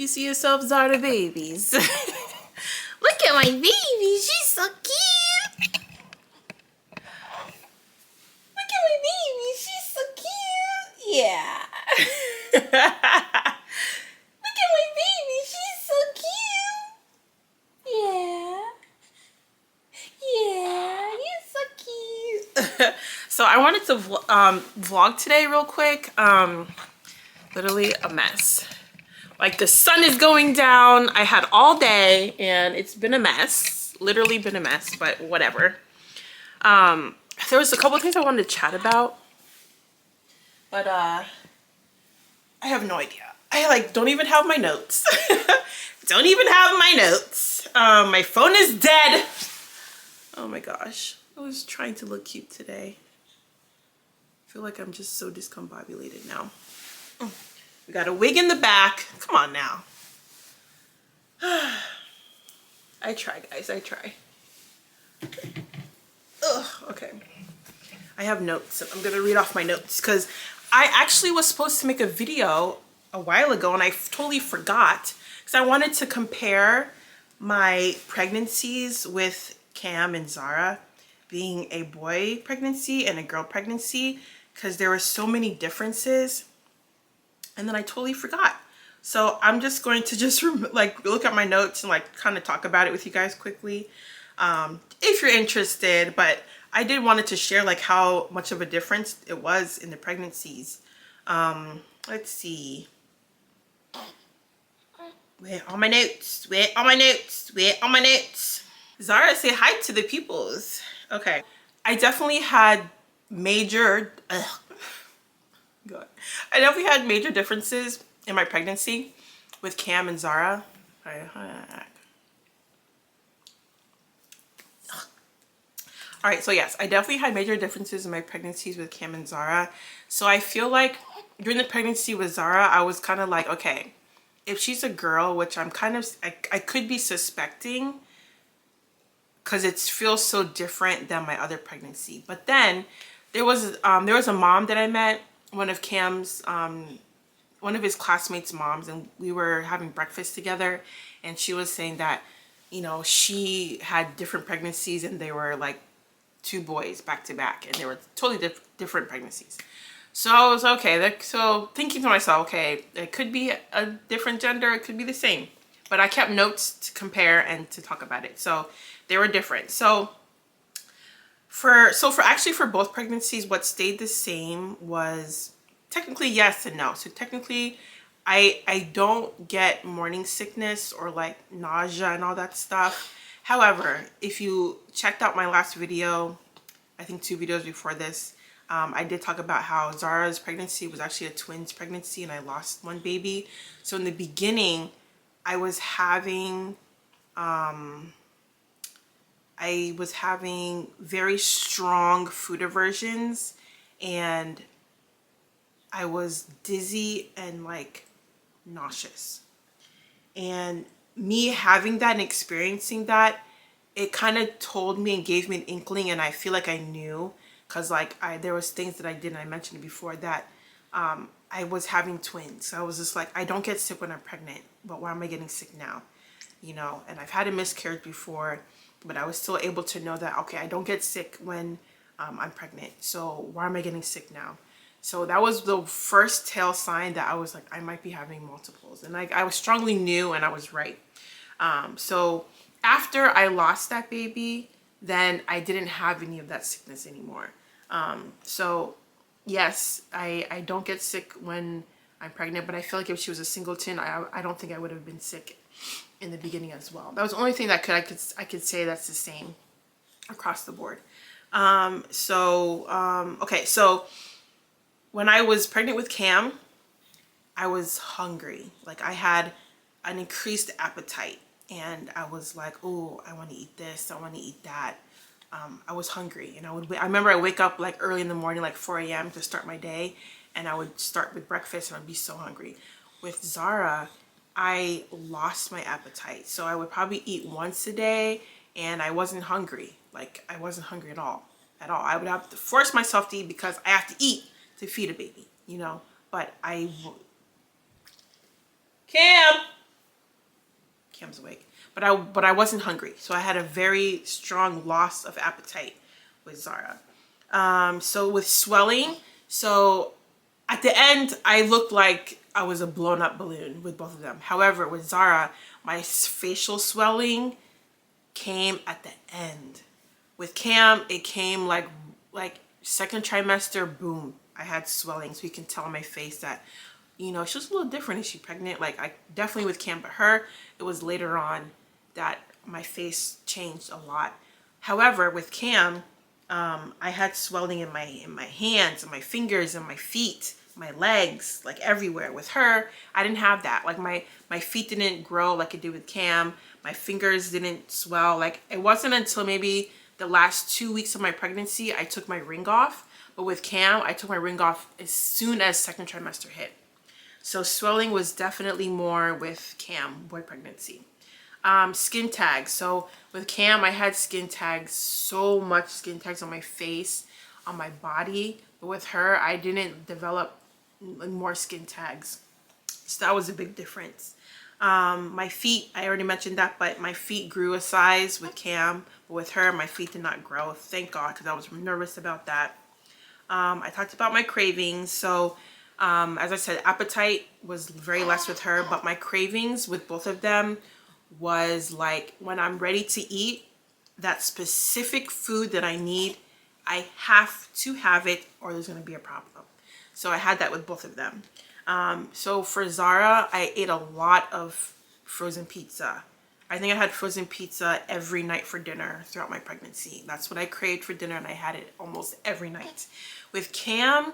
You see yourself, Zara babies? Look at my baby, she's so cute. Look at my baby, she's so cute. Yeah. Look at my baby, she's so cute. Yeah. Yeah, you're so cute. So I wanted to vlog today real quick. Literally a mess. Like the sun is going down. I had all day and it's been a mess. Literally been a mess, but whatever. There was a couple of things I wanted to chat about, but I have no idea. I like don't even have my notes. Don't even have my notes. My phone is dead. Oh my gosh. I was trying to look cute today. I feel like I'm just so discombobulated now. We got a wig in the back. Come on now. I try, guys. I try. Ugh, okay. I have notes. I'm going to read off my notes because I actually was supposed to make a video a while ago and I totally forgot because I wanted to compare my pregnancies with Cam and Zara, being a boy pregnancy and a girl pregnancy, because there were so many differences. And then I totally forgot. So I'm just going to like look at my notes and like kind of talk about it with you guys quickly. If you're interested, but I did wanted to share like how much of a difference it was in the pregnancies. Let's see. Where are my notes? Where are my notes? Where are my notes? Zara, say hi to the peoples. Okay. I definitely had major, God. I definitely had major differences in my pregnancy with Cam and Zara. Alright, so yes, I definitely had major differences in my pregnancies with Cam and Zara. So I feel like during the pregnancy with Zara, I was kind of like, okay, if she's a girl, which I'm kind of, I could be suspecting because it feels so different than my other pregnancy. But then there was a mom that I met, one of Cam's, one of his classmates' moms, and we were having breakfast together, and she was saying that, you know, she had different pregnancies and they were like 2 boys back to back and they were totally different pregnancies. So I was okay, so thinking to myself, okay, it could be a different gender, it could be the same, but I kept notes to compare and to talk about it. So they were different. So for both pregnancies, what stayed the same was technically yes and no. So technically I don't get morning sickness or like nausea and all that stuff. However, if you checked out my last video, I think 2 videos before this, I did talk about how Zara's pregnancy was actually a twins pregnancy and I lost 1 baby. So in the beginning, I was having very strong food aversions and I was dizzy and like nauseous. And me having that and experiencing that, it kind of told me and gave me an inkling, and I feel like I knew because like there was things that I did, and I mentioned it before, that I was having twins. So I was just like, I don't get sick when I'm pregnant, but why am I getting sick now? You know, and I've had a miscarriage before, but I was still able to know that, okay, I don't get sick when I'm pregnant. So why am I getting sick now? So that was the first tell sign that I was like, I might be having multiples. And I was strongly knew, and I was right. So after I lost that baby, then I didn't have any of that sickness anymore. So yes, I don't get sick when I'm pregnant, but I feel like if she was a singleton, I don't think I would have been sick in the beginning as well. That was the only thing that I could say that's the same across the board. Okay, so when I was pregnant with Cam, I was hungry. Like I had an increased appetite and I was like, oh, I want to eat this, I want to eat that. I was hungry, and I remember I wake up like early in the morning, like 4 a.m. to start my day, and I would start with breakfast and I'd be so hungry. With Zara, I lost my appetite. So I would probably eat once a day and I wasn't hungry. Like I wasn't hungry at all. I would have to force myself to eat because I have to eat to feed a baby, you know, but Cam, Cam's awake. But I wasn't hungry. So I had a very strong loss of appetite with Zara. So with swelling, so at the end, I looked like I was a blown up balloon with both of them. However, with Zara, my facial swelling came at the end. With Cam, it came like second trimester, boom, I had swelling. So you can tell on my face that, you know, she was a little different. Is she pregnant? Like, I definitely with Cam, but her, it was later on that my face changed a lot. However, with Cam, I had swelling in my hands and my fingers and my feet, my legs, like everywhere. With her, I didn't have that. Like my feet didn't grow like it did with Cam. My fingers didn't swell. Like, it wasn't until maybe the last 2 weeks of my pregnancy I took my ring off. But with Cam, I took my ring off as soon as second trimester hit. So swelling was definitely more with Cam, boy pregnancy. Skin tags. So with Cam, I had skin tags, so much skin tags on my face, on my body. But with her, I didn't develop more skin tags. So that was a big difference. My feet, I already mentioned that, but my feet grew a size with Cam. But with her, my feet did not grow. Thank God, because I was nervous about that. I talked about my cravings. So as I said, appetite was very less with her, but my cravings with both of them was like when I'm ready to eat that specific food that I need, I have to have it or there's going to be a problem. So I had that with both of them. So for Zara, I ate a lot of frozen pizza. I think I had frozen pizza every night for dinner throughout my pregnancy. That's what I craved for dinner, and I had it almost every night. With Cam,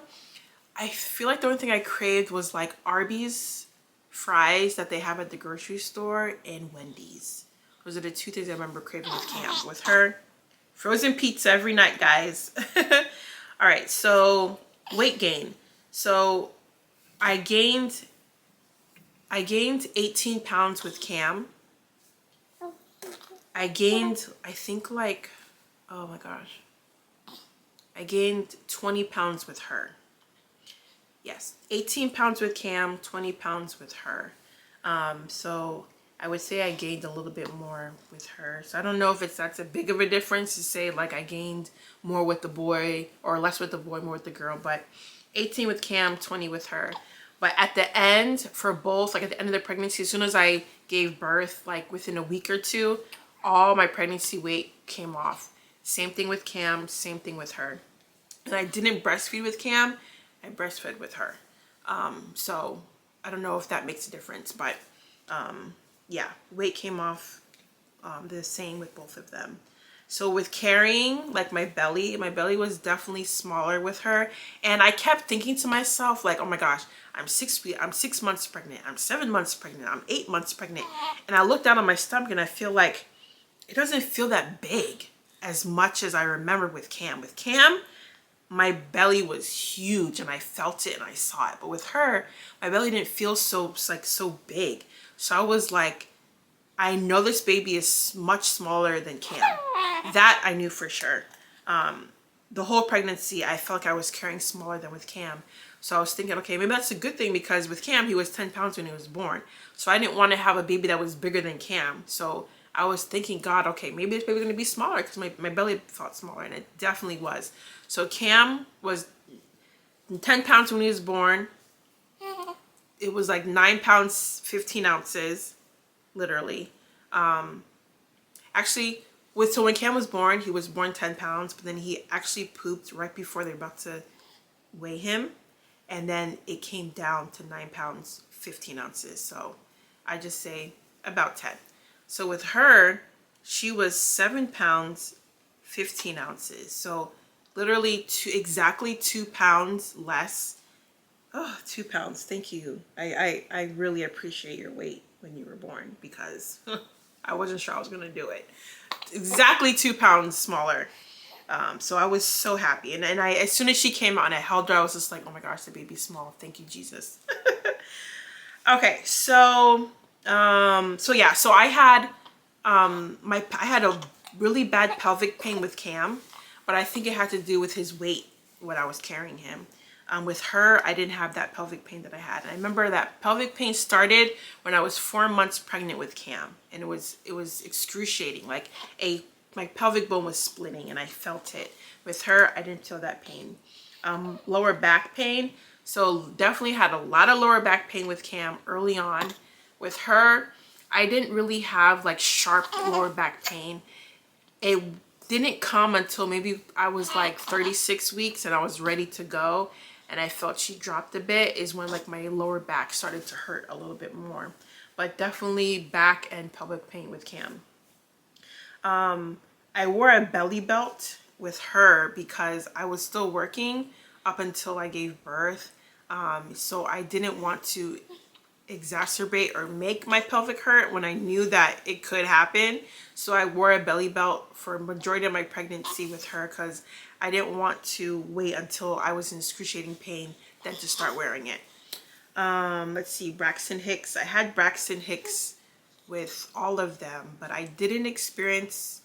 I feel like the only thing I craved was like Arby's fries that they have at the grocery store and Wendy's. Those are the two things I remember craving with Cam. With her, frozen pizza every night, guys. All right, so weight gain. So I gained 18 pounds with Cam. I gained, I think like, oh my gosh, I gained 20 pounds with her. Yes, 18 pounds with Cam, 20 pounds with her. So I would say I gained a little bit more with her. So I don't know if that's a big of a difference to say like I gained more with the boy or less with the boy, more with the girl, but 18 with Cam, 20 with her. But at the end, for both, like at the end of the pregnancy, as soon as I gave birth, like within a week or two, all my pregnancy weight came off. Same thing with Cam, same thing with her. And I didn't breastfeed with Cam, I breastfed with her. So I don't know if that makes a difference, but yeah, weight came off the same with both of them. So with carrying, like my belly was definitely smaller with her. And I kept thinking to myself, like, oh my gosh, I'm 6 months pregnant, I'm 7 months pregnant, I'm 8 months pregnant. And I look down on my stomach and I feel like it doesn't feel that big as much as I remember with Cam. With Cam, my belly was huge and I felt it and I saw it. But with her, my belly didn't feel so big. So I was like, I know this baby is much smaller than Cam. That I knew for sure. The whole pregnancy, I felt like I was carrying smaller than with Cam. So I was thinking, okay, maybe that's a good thing, because with Cam, he was 10 pounds when he was born. So I didn't want to have a baby that was bigger than Cam. So I was thinking, God, okay, maybe this baby's going to be smaller, because my belly felt smaller, and it definitely was. So Cam was 10 pounds when he was born. It was like 9 pounds, 15 ounces, literally. Actually, so when Cam was born, he was born 10 pounds, but then he actually pooped right before they were about to weigh him. And then it came down to 9 pounds, 15 ounces. So I just say about 10. So with her, she was 7 pounds, 15 ounces. So literally exactly 2 pounds less. Oh, 2 pounds. Thank you. I really appreciate your weight when you were born, because I wasn't sure I was going to do it. Exactly 2 pounds smaller. So I was so happy. And I, as soon as she came out and I held her, I was just like, oh my gosh, the baby's small. Thank you, Jesus. Okay. So yeah, so I had, I had a really bad pelvic pain with Cam, but I think it had to do with his weight when I was carrying him. With her, I didn't have that pelvic pain that I had. And I remember that pelvic pain started when I was 4 months pregnant with Cam, and it was excruciating. Like my pelvic bone was splitting, and I felt it. With her, I didn't feel that pain. Lower back pain. So definitely had a lot of lower back pain with Cam early on. With her, I didn't really have like sharp lower back pain. It didn't come until maybe I was like 36 weeks and I was ready to go, and I felt she dropped a bit, is when like my lower back started to hurt a little bit more. But definitely back and pelvic pain with Cam. I wore a belly belt with her because I was still working up until I gave birth. So I didn't want to exacerbate or make my pelvic hurt when I knew that it could happen. So I wore a belly belt for a majority of my pregnancy with her because I didn't want to wait until I was in excruciating pain then to start wearing it. Let's see, Braxton Hicks. I had Braxton Hicks with all of them, but I didn't experience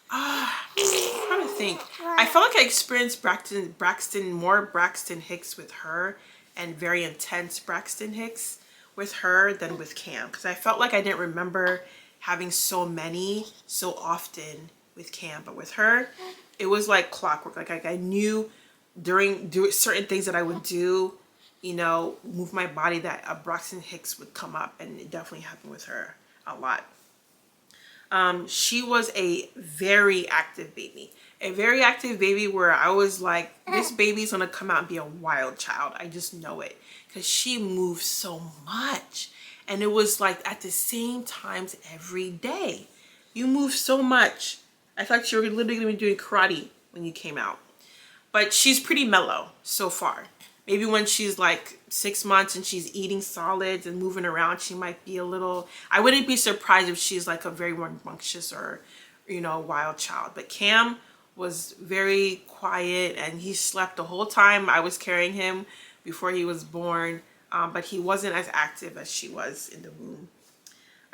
I'm trying to think. I felt like I experienced more Braxton Hicks with her, and very intense Braxton Hicks with her than with Cam, because I felt like I didn't remember having so many so often with Cam, but with her it was like clockwork. Like I knew during certain things that I would do, you know, move my body, that a Braxton Hicks would come up, and it definitely happened with her a lot. She was a very active baby. A very active baby where I was like, this baby's gonna come out and be a wild child. I just know it. Because she moved so much. And it was like at the same times every day. You move so much. I thought you were literally gonna be doing karate when you came out. But she's pretty mellow so far. Maybe when she's like 6 months and she's eating solids and moving around, she might be a little, I wouldn't be surprised if she's like a very rambunctious or, you know, wild child. But Cam was very quiet, and he slept the whole time I was carrying him before he was born. But he wasn't as active as she was in the womb.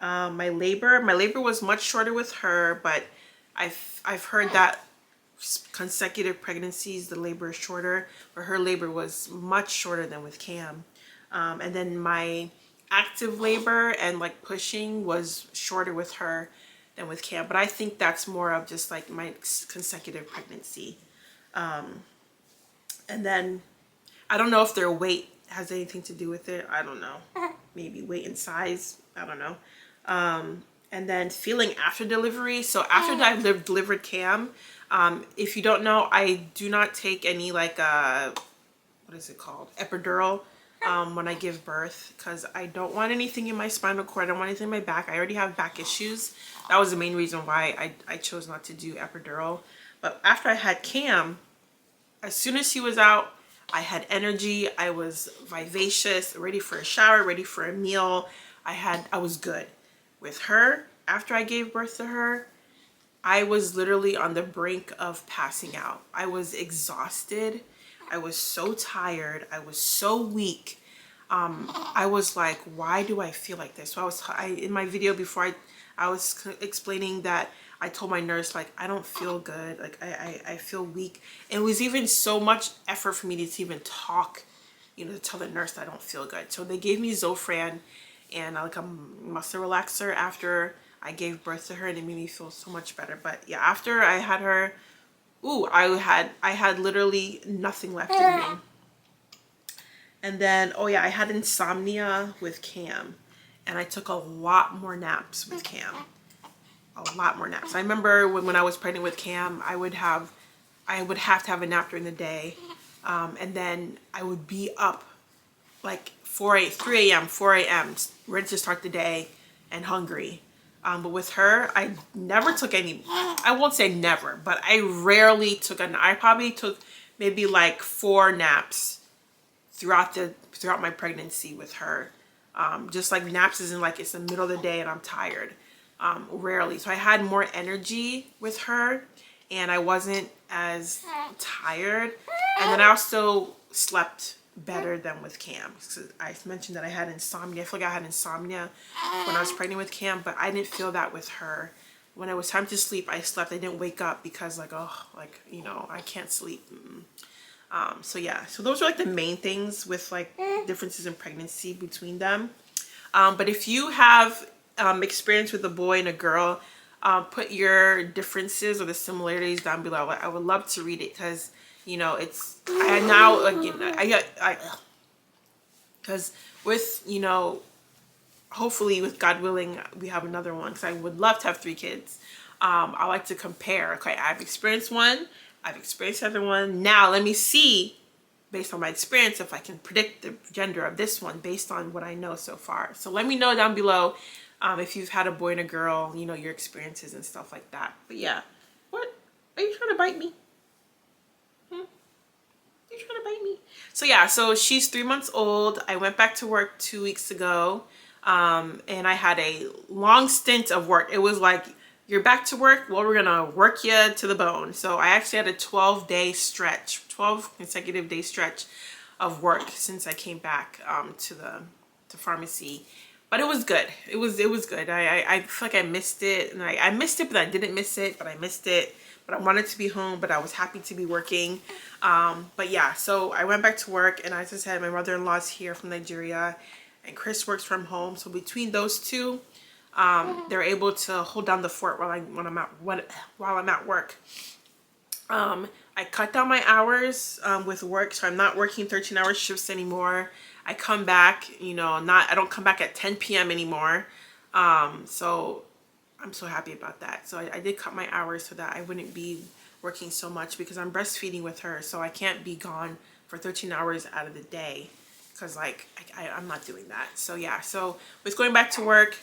My labor was much shorter with her, but I've heard that consecutive pregnancies the labor is shorter, but her labor was much shorter than with Cam. And then my active labor and like pushing was shorter with her than with Cam, but I think that's more of just like my consecutive pregnancy. And then I don't know if their weight has anything to do with it. I don't know, maybe weight and size, I don't know. And then feeling after delivery. So after I delivered Cam, if you don't know, I do not take any like what is it called, epidural when I give birth, because I don't want anything in my spinal cord. I don't want anything in my back. I already have back issues. That was the main reason why I chose not to do epidural. But after I had Cam, as soon as he was out, I had energy. I was vivacious, ready for a shower, ready for a meal. I was good. With her, after I gave birth to her, I was literally on the brink of passing out. I was exhausted. I was so tired. I was so weak. I was like, why do I feel like this? So in my video before, I was explaining that I told my nurse, like, I don't feel good. Like, I feel weak. And it was even so much effort for me to even talk, you know, to tell the nurse that I don't feel good. So they gave me Zofran and like a muscle relaxer after I gave birth to her, and it made me feel so much better. But yeah, after I had her, I had literally nothing left in me. And then, oh yeah, I had insomnia with Cam, and I took a lot more naps with Cam. A lot more naps. I remember when I was pregnant with Cam, I would have to have a nap during the day, and then I would be up like 3 a.m., 4 a.m., ready to start the day and hungry. But with her, I never took any, I won't say never, but I rarely took I probably took maybe like 4 naps throughout my pregnancy with her. Just like naps isn't like it's the middle of the day and I'm tired. Rarely. So I had more energy with her, and I wasn't as tired. And then I also slept better than with Cam. So I mentioned that I had insomnia. I feel like I had insomnia when I was pregnant with Cam, but I didn't feel that with her. When it was time to sleep, I slept. I didn't wake up because like, oh, like, you know, I can't sleep. So yeah, so those are like the main things with like differences in pregnancy between them. But if you have experience with a boy and a girl, put your differences or the similarities down below. I would love to read it, because you know, it's I now again I because with, you know, hopefully with God willing we have another one, because I would love to have 3 kids. I like to compare. Okay, I've experienced one, I've experienced the other one. Now let me see, based on my experience, if I can predict the gender of this one based on what I know so far. So let me know down below if you've had a boy and a girl, you know, your experiences and stuff like that. But yeah, what? Are you trying to bite me? You're trying to bite me? So yeah, so she's 3 months old. I went back to work 2 weeks ago, and I had a long stint of work. It was like, you're back to work, well, we're gonna work you to the bone. So I actually had a 12-day stretch, 12 consecutive day stretch of work since I came back to pharmacy. But it was good. It was good. I feel like I missed it, and I missed it, but I didn't miss it, but I missed it. But I wanted to be home, but I was happy to be working. But yeah, so I went back to work, and as I said, my mother-in-law's here from Nigeria, and Chris works from home. So between those two, they're able to hold down the fort while I'm at work. I cut down my hours with work, so I'm not working 13-hour shifts anymore. I come back, you know, I don't come back at 10 p.m. anymore. So I'm so happy about that. So I did cut my hours so that I wouldn't be working so much, because I'm breastfeeding with her, so I can't be gone for 13 hours out of the day, because like I'm not doing that. So yeah, so with going back to work,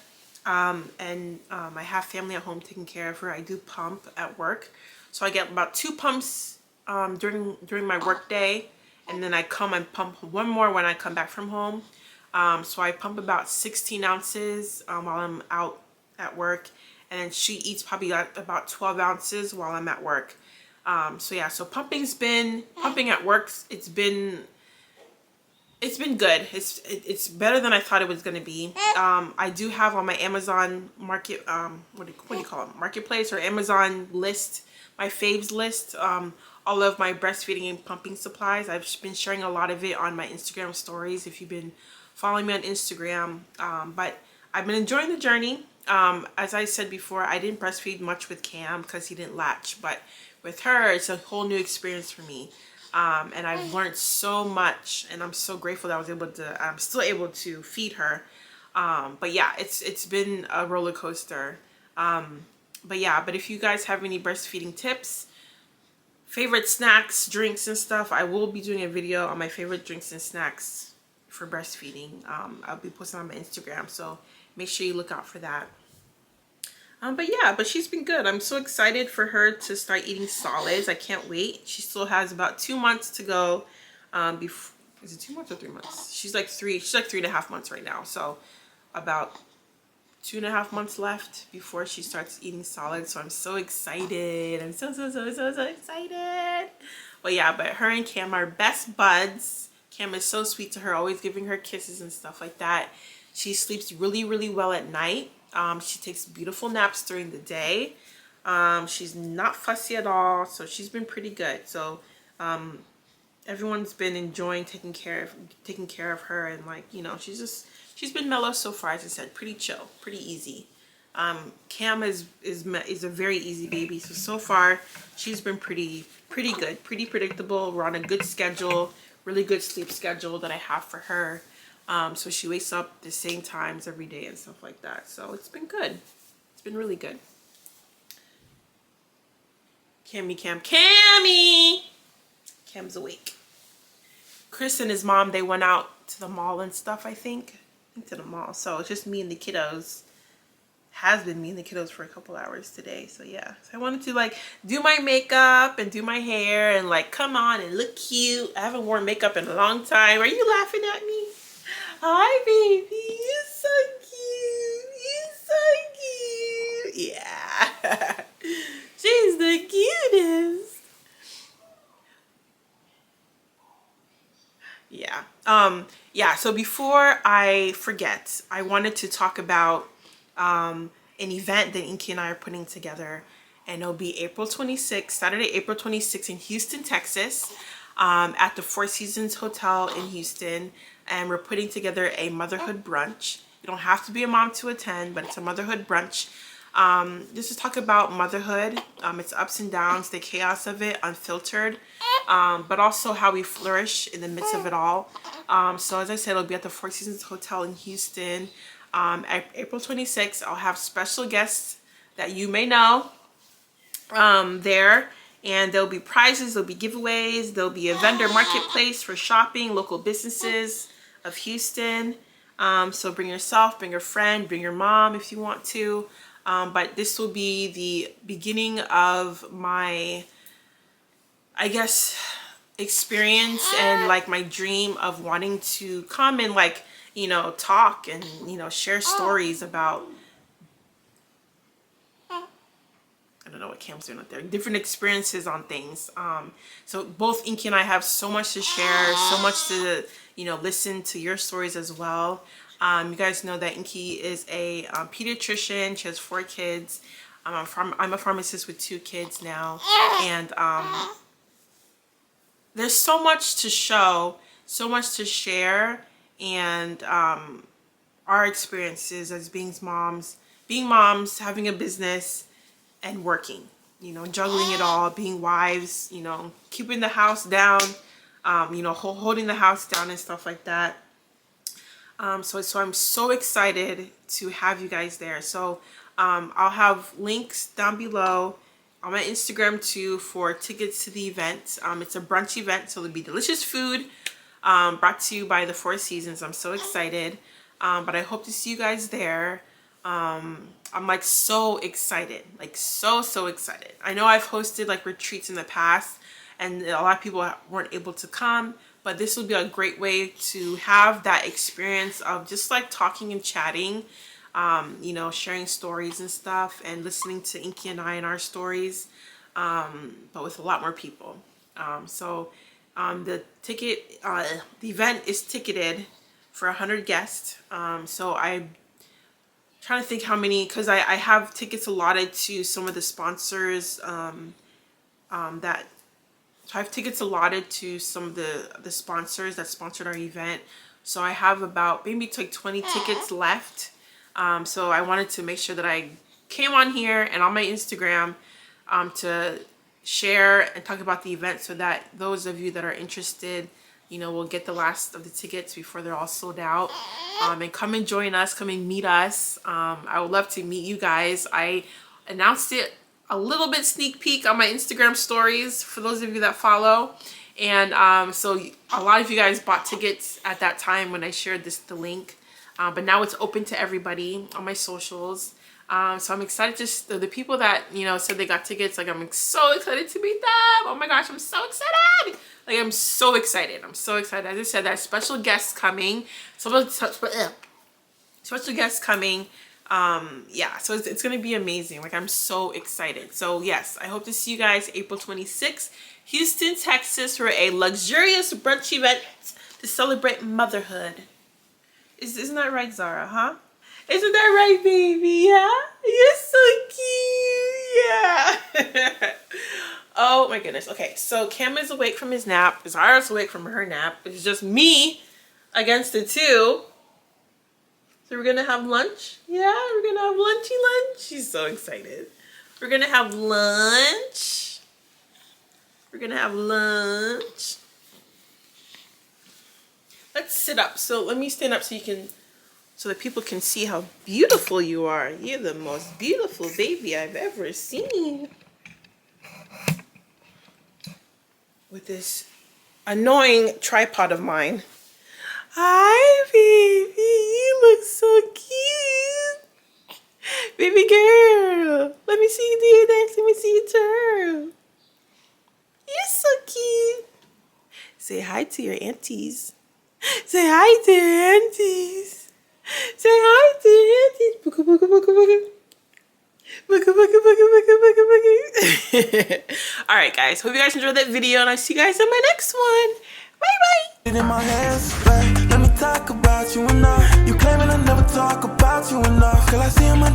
and I have family at home taking care of her, I do pump at work. So I get about 2 pumps during my work day, and then I come and pump one more when I come back from home. So I pump about 16 ounces while I'm out at work, and then she eats probably about 12 ounces while I'm at work. So yeah, so pumping at work, it's been good. It's better than I thought it was going to be. I do have on my Amazon market, what do you call it, marketplace or Amazon list, my faves list, all of my breastfeeding and pumping supplies. I've been sharing a lot of it on my Instagram stories if you've been following me on Instagram. But I've been enjoying the journey. As I said before, I didn't breastfeed much with Cam because he didn't latch, but with her, it's a whole new experience for me. And I've learned so much, and I'm so grateful that I'm still able to feed her. But yeah, it's been a roller coaster. But yeah, but if you guys have any breastfeeding tips, favorite snacks, drinks and stuff, I will be doing a video on my favorite drinks and snacks for breastfeeding. I'll be posting on my Instagram, so make sure you look out for that. But yeah, but she's been good. I'm so excited for her to start eating solids. I can't wait. She still has about 2 months to go. Is it 2 months or 3 months? She's like 3.5 months right now. So about 2.5 months left before she starts eating solids. So I'm so excited. I'm so excited. But yeah, but her and Cam are best buds. Cam is so sweet to her, always giving her kisses and stuff like that. She sleeps really, really well at night. She takes beautiful naps during the day. She's not fussy at all, so she's been pretty good. So everyone's been enjoying taking care of her, and like, you know, she's been mellow so far. As I said, pretty chill, pretty easy. Cam is a very easy baby, so far she's been pretty good, pretty predictable. We're on a good schedule, really good sleep schedule that I have for her. So she wakes up the same times every day and stuff like that. So it's been good. It's been really good. Cammy! Cam's awake. Chris and his mom, they went out to the mall and stuff, I think to the mall. So it's just me and the kiddos. Has been me and the kiddos for a couple hours today. So yeah, so I wanted to like do my makeup and do my hair and like come on and look cute. I haven't worn makeup in a long time. Are you laughing at me? Hi, baby. You're so cute. You're so cute. Yeah. She's the cutest. Yeah. Yeah, so before I forget, I wanted to talk about an event that Nky and I are putting together, and it'll be April 26th, Saturday, April 26th in Houston, Texas. at the Four Seasons Hotel in Houston, and we're putting together a motherhood brunch. You don't have to be a mom to attend, but it's a motherhood brunch. This is talk about motherhood, its ups and downs, the chaos of it, unfiltered, but also how we flourish in the midst of it all. So as I said, it'll be at the Four Seasons Hotel in Houston. April 26th, I'll have special guests that you may know there, and there'll be prizes, there'll be giveaways, there'll be a vendor marketplace for shopping, local businesses of Houston. So bring yourself, bring your friend, bring your mom if you want to. But this will be the beginning of my, I guess, experience and like my dream of wanting to come and like, you know, talk and, you know, share stories about, I don't know what Cam's doing up there, different experiences on things. So both Inky and I have so much to share, so much to, you know, listen to your stories as well. You guys know that Inky is a pediatrician. She has 4 kids. I'm a pharmacist with 2 kids now. And there's so much to show, so much to share. And our experiences as being moms, having a business and working, you know, juggling it all, being wives, you know, keeping the house down, you know, holding the house down and stuff like that. So I'm so excited to have you guys there. So I'll have links down below on my Instagram too for tickets to the event. It's a brunch event, so there'll be delicious food brought to you by the Four Seasons. I'm so excited, but I hope to see you guys there. I'm like so excited, like so excited. I know I've hosted like retreats in the past and a lot of people weren't able to come, but this will be a great way to have that experience of just like talking and chatting, you know, sharing stories and stuff and listening to Inky and I and our stories, but with a lot more people. The event is ticketed for 100 guests. So I'm trying to think how many, because I have tickets allotted to some of the sponsors so I have tickets allotted to some of the sponsors that sponsored our event. So I have about maybe like 20 tickets left. So I wanted to make sure that I came on here and on my Instagram to share and talk about the event so that those of you that are interested, you know, will get the last of the tickets before they're all sold out. And come and join us, come and meet us. I would love to meet you guys. I announced it a little bit sneak peek on my Instagram stories for those of you that follow. And so a lot of you guys bought tickets at that time when I shared the link. But now it's open to everybody on my socials. So I'm excited the people that, you know, said they got tickets, like I'm so excited to meet them. Oh my gosh, I'm so excited. Like I'm so excited. I'm so excited. As I said, there's special guests coming. Special guests coming. Yeah, so it's gonna be amazing. Like I'm so excited. So yes, I hope to see you guys April 26th, Houston, Texas, for a luxurious brunch event to celebrate motherhood. Isn't that right, Zara? Huh? Isn't that right, baby? Yeah, you're so cute. Yeah. Oh my goodness. Okay, so Cam is awake from his nap. Zara's awake from her nap. It's just me against the 2. So we're gonna have lunch. Yeah, we're gonna have lunchy lunch. She's so excited. We're gonna have lunch. We're gonna have lunch. Let's sit up. So let me stand up so that people can see how beautiful you are. You're the most beautiful baby I've ever seen. With this annoying tripod of mine. Hi, baby. You look so cute. Baby girl. Let me see you do your dance. Let me see you turn. You're so cute. Say hi to your aunties. Say hi to your aunties. Say hi to your aunties. Booga, booga, booga, booga. Booga, booga, booga, booga, booga, booga. Alright, guys. Hope you guys enjoyed that video, and I'll see you guys in my next one. Bye, bye. In my hands, let me talk about you enough. You claiming I never talk about you enough. Girl, I see in my